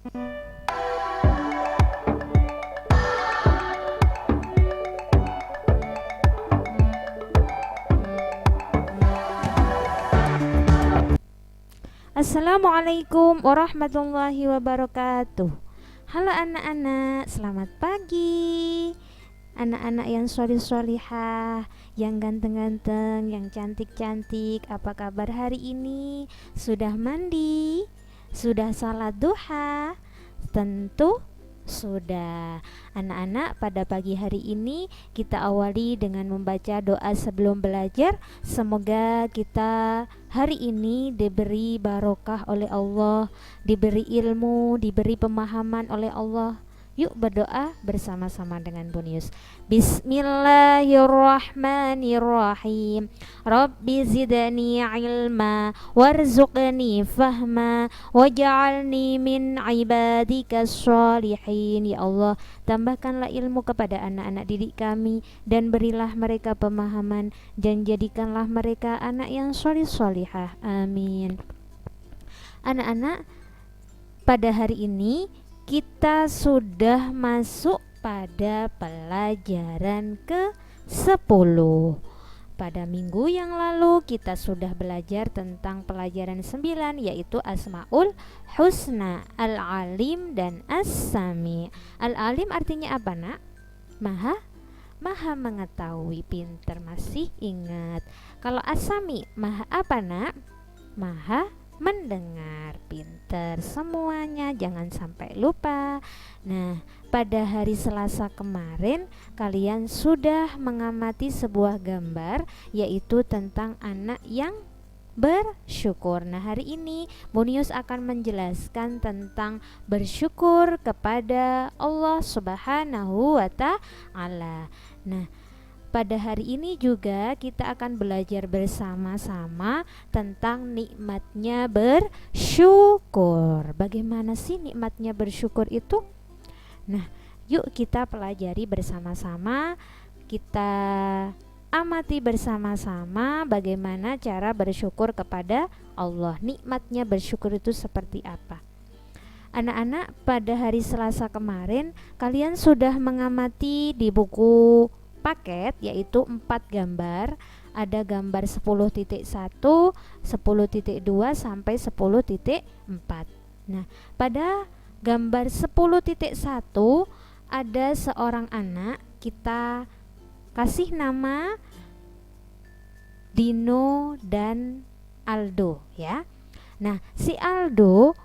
Assalamualaikum warahmatullahi wabarakatuh. Halo anak-anak, selamat pagi. Anak-anak yang solih-solihah, yang ganteng-ganteng, yang cantik-cantik, apa kabar hari ini? Sudah mandi? Sudah salat duha? Tentu sudah. Anak-anak, pada pagi hari ini kita awali dengan membaca doa sebelum belajar. Semoga kita hari ini diberi barokah oleh Allah, diberi ilmu, diberi pemahaman oleh Allah. Yuk berdoa bersama-sama dengan Bunius. Bismillahirrahmanirrahim. Rabbi zidni ilma warzuqni fahma waj'alni min ibadikas sholihin. Ya Allah, tambahkanlah ilmu kepada anak-anak didik kami dan berilah mereka pemahaman dan jadikanlah mereka anak yang sholih-sholihah. Amin. Anak-anak, pada hari ini kita sudah masuk pada pelajaran ke-10. Pada minggu yang lalu kita sudah belajar tentang pelajaran 9, yaitu Asmaul Husna, Al-Alim dan As-Sami. Al-Alim artinya apa, Nak? Maha mengetahui, pintar, masih ingat. Kalau As-Sami, maha apa, Nak? Maha mendengar, pintar. Semuanya jangan sampai lupa. Nah, pada hari Selasa kemarin kalian sudah mengamati sebuah gambar, yaitu tentang anak yang bersyukur. Nah, hari ini Bunius akan menjelaskan tentang bersyukur kepada Allah Subhanahu wa Ta'ala. Nah, pada hari ini juga kita akan belajar bersama-sama tentang nikmatnya bersyukur. Bagaimana sih nikmatnya bersyukur itu? Nah, yuk kita pelajari bersama-sama. Kita amati bersama-sama bagaimana cara bersyukur kepada Allah. Nikmatnya bersyukur itu seperti apa? Anak-anak, pada hari Selasa kemarin kalian sudah mengamati di buku paket, yaitu 4 gambar. Ada gambar 10.1, 10.2 sampai 10.4. Nah, pada gambar 10.1 ada seorang anak, kita kasih nama Dino dan Aldo ya. Nah, si Aldo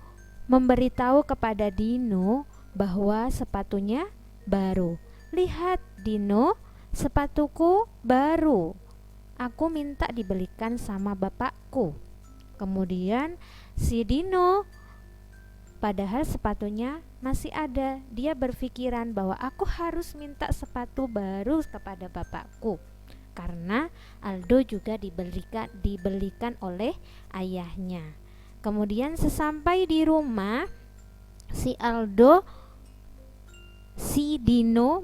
memberitahu kepada Dino bahwa sepatunya baru. Lihat Dino, sepatuku baru. Aku minta dibelikan sama bapakku. Kemudian si Dino, padahal sepatunya masih ada, dia berpikiran bahwa aku harus minta sepatu baru kepada bapakku, karena Aldo juga dibelikan oleh ayahnya. Kemudian sesampai di rumah, si Dino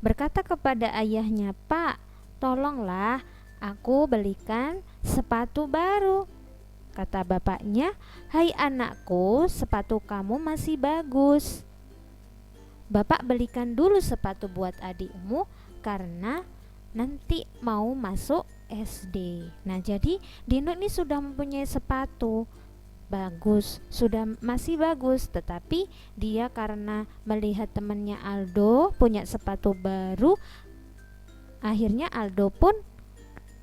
berkata kepada ayahnya, "Pak, tolonglah aku belikan sepatu baru." Kata bapaknya, "Hai anakku, sepatu kamu masih bagus. Bapak belikan dulu sepatu buat adikmu karena nanti mau masuk SD." Nah, jadi Dino ini sudah mempunyai sepatu bagus, masih bagus, tetapi dia karena melihat temannya Aldo punya sepatu baru, akhirnya Aldo pun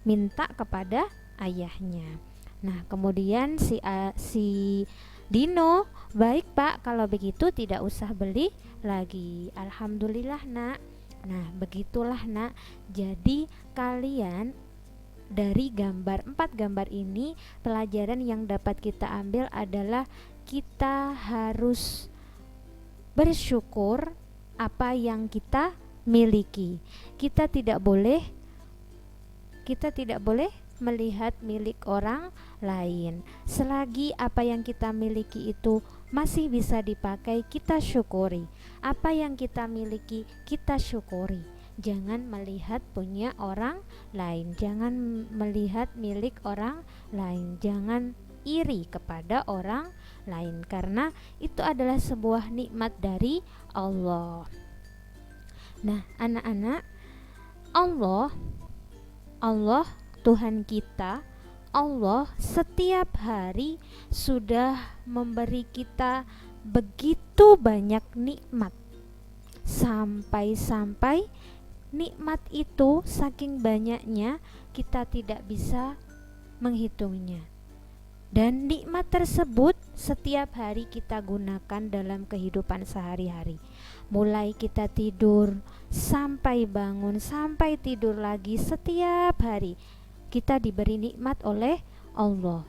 minta kepada ayahnya. Nah, kemudian si Dino, "Baik Pak, kalau begitu tidak usah beli lagi." Alhamdulillah, Nak. Nah, begitulah, Nak. Jadi kalian dari 4 gambar ini, pelajaran yang dapat kita ambil adalah kita harus bersyukur apa yang kita miliki. Kita tidak boleh melihat milik orang lain. Selagi apa yang kita miliki itu masih bisa dipakai, kita syukuri. Apa yang kita miliki, kita syukuri. Jangan melihat punya orang lain, jangan melihat milik orang lain, jangan iri kepada orang lain, karena itu adalah sebuah nikmat dari Allah. Nah, anak-anak, Allah Allah Tuhan kita, Allah setiap hari sudah memberi kita begitu banyak nikmat, sampai-sampai nikmat itu saking banyaknya kita tidak bisa menghitungnya. Dan nikmat tersebut setiap hari kita gunakan dalam kehidupan sehari-hari. Mulai kita tidur sampai bangun, sampai tidur lagi, setiap hari kita diberi nikmat oleh Allah.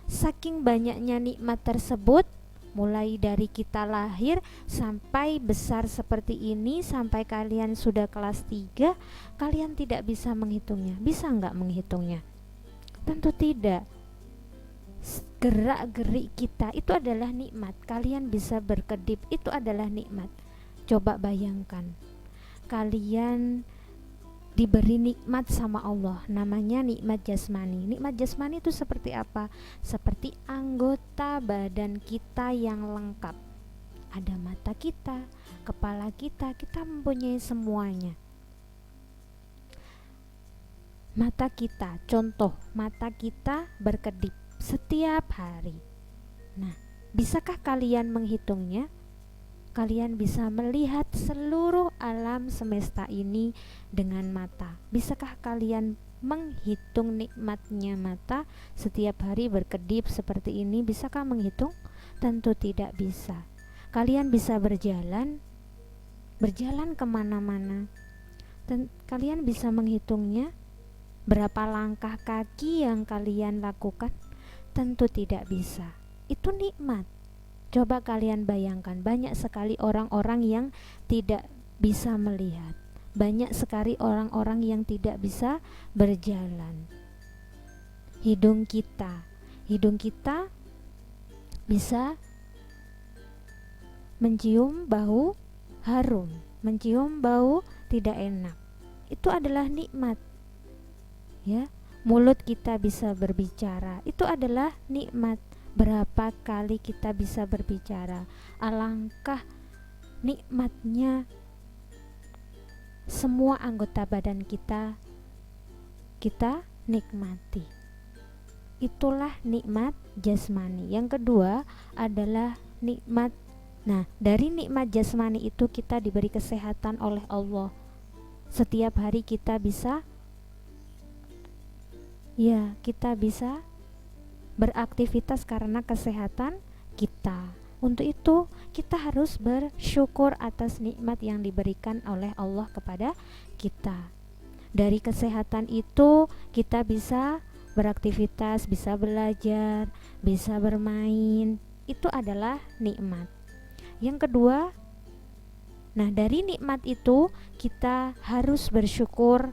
Saking banyaknya nikmat tersebut, mulai dari kita lahir sampai besar seperti ini, sampai kalian sudah kelas 3, kalian tidak bisa menghitungnya. Bisa nggak menghitungnya? Tentu tidak. Gerak-gerik kita itu adalah nikmat. Kalian bisa berkedip, itu adalah nikmat. Coba bayangkan, kalian diberi nikmat sama Allah, namanya nikmat jasmani. Nikmat jasmani itu seperti apa? Seperti anggota badan kita yang lengkap. Ada mata kita, kepala kita mempunyai semuanya. Mata kita, contoh, mata kita berkedip setiap hari. Nah, bisakah kalian menghitungnya? Kalian bisa melihat seluruh alam semesta ini dengan mata. Bisakah kalian menghitung nikmatnya mata? Setiap hari berkedip seperti ini, bisakah menghitung? Tentu tidak bisa. Kalian bisa berjalan kemana-mana. Kalian bisa menghitungnya? Berapa langkah kaki yang kalian lakukan? Tentu tidak bisa. Itu nikmat. Coba kalian bayangkan, banyak sekali orang-orang yang tidak bisa melihat, banyak sekali orang-orang yang tidak bisa berjalan. Hidung kita bisa mencium bau harum, mencium bau tidak enak. Itu adalah nikmat. Ya, mulut kita bisa berbicara, itu adalah nikmat. Berapa kali kita bisa berbicara? Alangkah nikmatnya semua anggota badan kita nikmati. Itulah nikmat jasmani. Yang kedua adalah nikmat. Nah, dari nikmat jasmani itu kita diberi kesehatan oleh Allah. Setiap hari kita bisa beraktivitas karena kesehatan kita. Untuk itu kita harus bersyukur atas nikmat yang diberikan oleh Allah kepada kita. Dari kesehatan itu kita bisa beraktivitas, bisa belajar, bisa bermain. Itu adalah nikmat. Yang kedua, nah dari nikmat itu kita harus bersyukur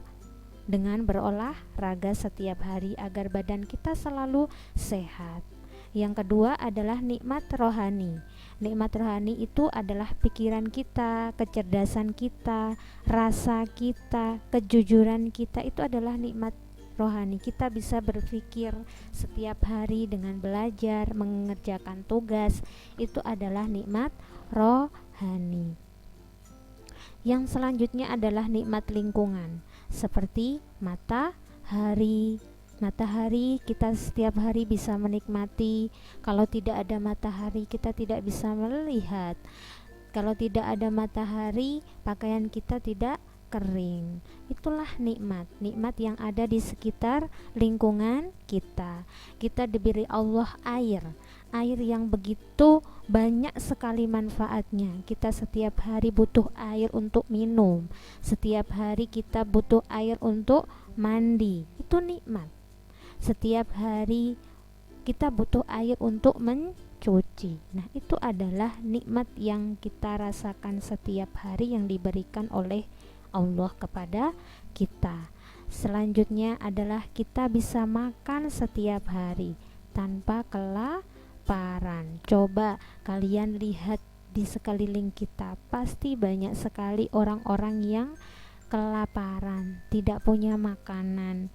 dengan berolahraga setiap hari agar badan kita selalu sehat. Yang kedua adalah nikmat rohani. Nikmat rohani itu adalah pikiran kita, kecerdasan kita, rasa kita, kejujuran kita. Itu adalah nikmat rohani. Kita bisa berpikir setiap hari dengan belajar, mengerjakan tugas. Itu adalah nikmat rohani. Yang selanjutnya adalah nikmat lingkungan, seperti matahari. Matahari kita setiap hari bisa menikmati. Kalau tidak ada matahari kita tidak bisa melihat. Kalau tidak ada matahari, pakaian kita tidak kering. Itulah nikmat yang ada di sekitar lingkungan kita. Kita diberi Allah air yang begitu banyak sekali manfaatnya. Kita setiap hari butuh air untuk minum, setiap hari kita butuh air untuk mandi. Itu nikmat. Setiap hari kita butuh air untuk mencuci. Nah, itu adalah nikmat yang kita rasakan setiap hari yang diberikan oleh Allah kepada kita. Selanjutnya adalah kita bisa makan setiap hari tanpa kelaparan. Coba kalian lihat di sekeliling kita, pasti banyak sekali orang-orang yang kelaparan, tidak punya makanan.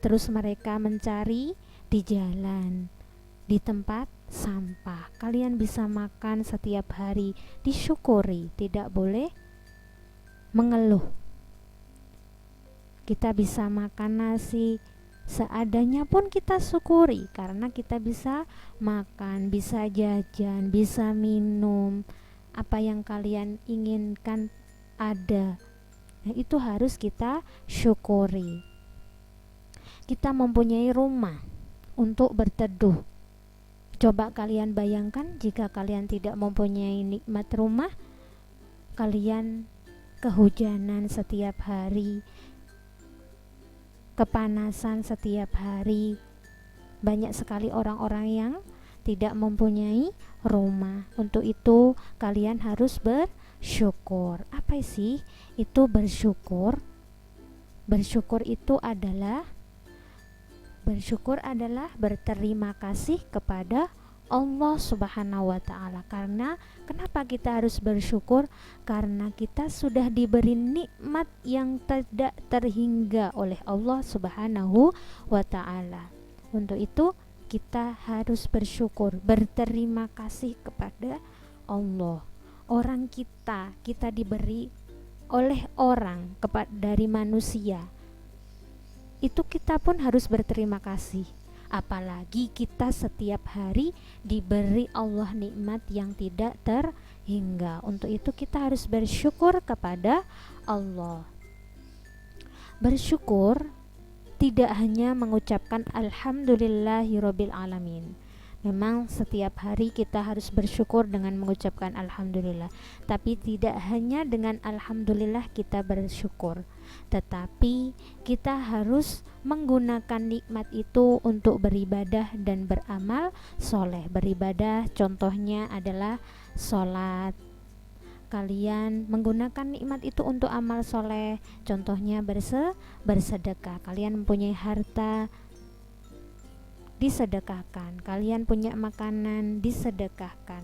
Terus mereka mencari di jalan, di tempat sampah. Kalian bisa makan setiap hari, disyukuri, tidak boleh mengeluh. Kita bisa makan nasi seadanya pun kita syukuri, karena kita bisa makan, bisa jajan, bisa minum. Apa yang kalian inginkan ada. Nah, itu harus kita syukuri. Kita mempunyai rumah untuk berteduh. Coba kalian bayangkan jika kalian tidak mempunyai nikmat rumah, kalian kehujanan setiap hari, kepanasan setiap hari. Banyak sekali orang-orang yang tidak mempunyai rumah. Untuk itu kalian harus bersyukur. Apa sih itu bersyukur? Bersyukur adalah berterima kasih kepada Allah Subhanahu wa Ta'ala. Karena kenapa kita harus bersyukur? Karena kita sudah diberi nikmat yang tidak terhingga oleh Allah Subhanahu wa Ta'ala. Untuk itu kita harus bersyukur, berterima kasih kepada Allah. Kita diberi oleh orang dari manusia. Itu kita pun harus berterima kasih. Apalagi kita setiap hari diberi Allah nikmat yang tidak terhingga. Untuk itu kita harus bersyukur kepada Allah. Bersyukur tidak hanya mengucapkan alhamdulillahirabbil alamin. Memang setiap hari kita harus bersyukur dengan mengucapkan alhamdulillah. Tapi tidak hanya dengan alhamdulillah kita bersyukur, tetapi kita harus menggunakan nikmat itu untuk beribadah dan beramal soleh. Beribadah contohnya adalah sholat. Kalian menggunakan nikmat itu untuk amal soleh, contohnya bersedekah. Kalian mempunyai harta, disedekahkan. Kalian punya makanan, disedekahkan.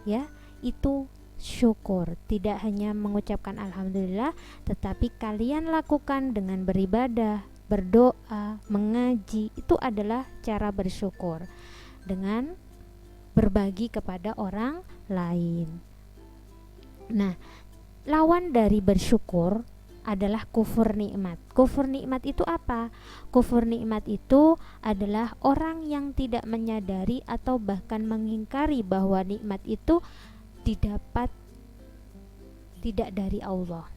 Ya, itu syukur. Tidak hanya mengucapkan alhamdulillah, tetapi kalian lakukan dengan beribadah, berdoa, mengaji. Itu adalah cara bersyukur, dengan berbagi kepada orang lain. Nah, lawan dari bersyukur adalah kufur nikmat. Kufur nikmat itu apa? Kufur nikmat itu adalah orang yang tidak menyadari atau bahkan mengingkari bahwa nikmat itu didapat tidak dari Allah.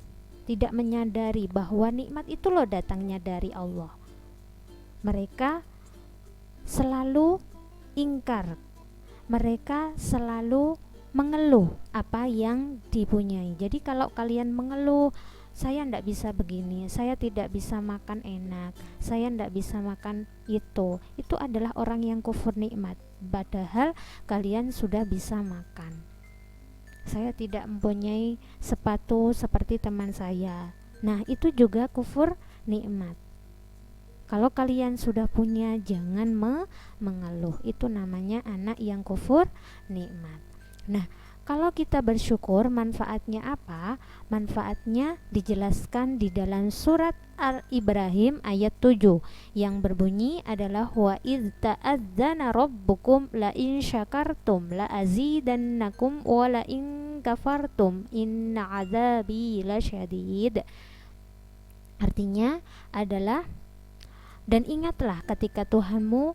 Tidak menyadari bahwa nikmat itu loh datangnya dari Allah. Mereka selalu ingkar. Mereka selalu mengeluh apa yang dipunyai. Jadi kalau kalian mengeluh, saya tidak bisa begini, saya tidak bisa makan enak, saya tidak bisa makan itu adalah orang yang kufur nikmat. Padahal kalian sudah bisa makan. Saya tidak mempunyai sepatu seperti teman saya. Nah, itu juga kufur nikmat. Kalau kalian sudah punya, jangan mengeluh. Itu namanya anak yang kufur nikmat. Nah, kalau kita bersyukur, manfaatnya apa? Manfaatnya dijelaskan di dalam surat Al-Ibrahim ayat 7 yang berbunyi adalah wa idz ta'adzana rabbukum la in syakartum la azidannakum wa la in kafartum inna adzabi lasyadid. Artinya adalah, dan ingatlah ketika Tuhanmu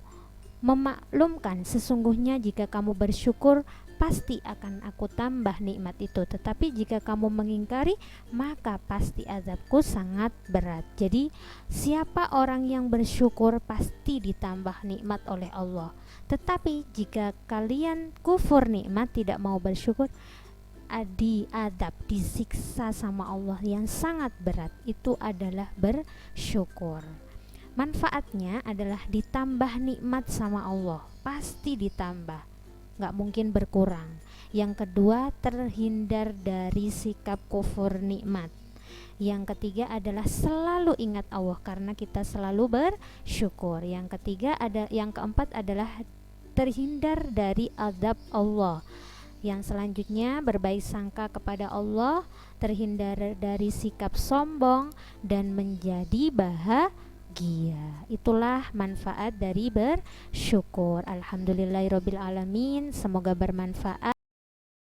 memaklumkan, sesungguhnya jika kamu bersyukur pasti akan aku tambah nikmat itu, tetapi jika kamu mengingkari maka pasti azabku sangat berat. Jadi siapa orang yang bersyukur pasti ditambah nikmat oleh Allah. Tetapi jika kalian kufur nikmat, tidak mau bersyukur, diadab, disiksa sama Allah yang sangat berat. Itu adalah bersyukur. Manfaatnya adalah ditambah nikmat sama Allah, pasti ditambah, nggak mungkin berkurang. Yang kedua, terhindar dari sikap kufur nikmat. Yang ketiga adalah selalu ingat Allah karena kita selalu bersyukur. Yang keempat adalah terhindar dari azab Allah. Yang selanjutnya berbaik sangka kepada Allah, terhindar dari sikap sombong dan menjadi bahagia. bahagia. Itulah manfaat dari bersyukur. Alhamdulillahirobbil alamin. Semoga bermanfaat.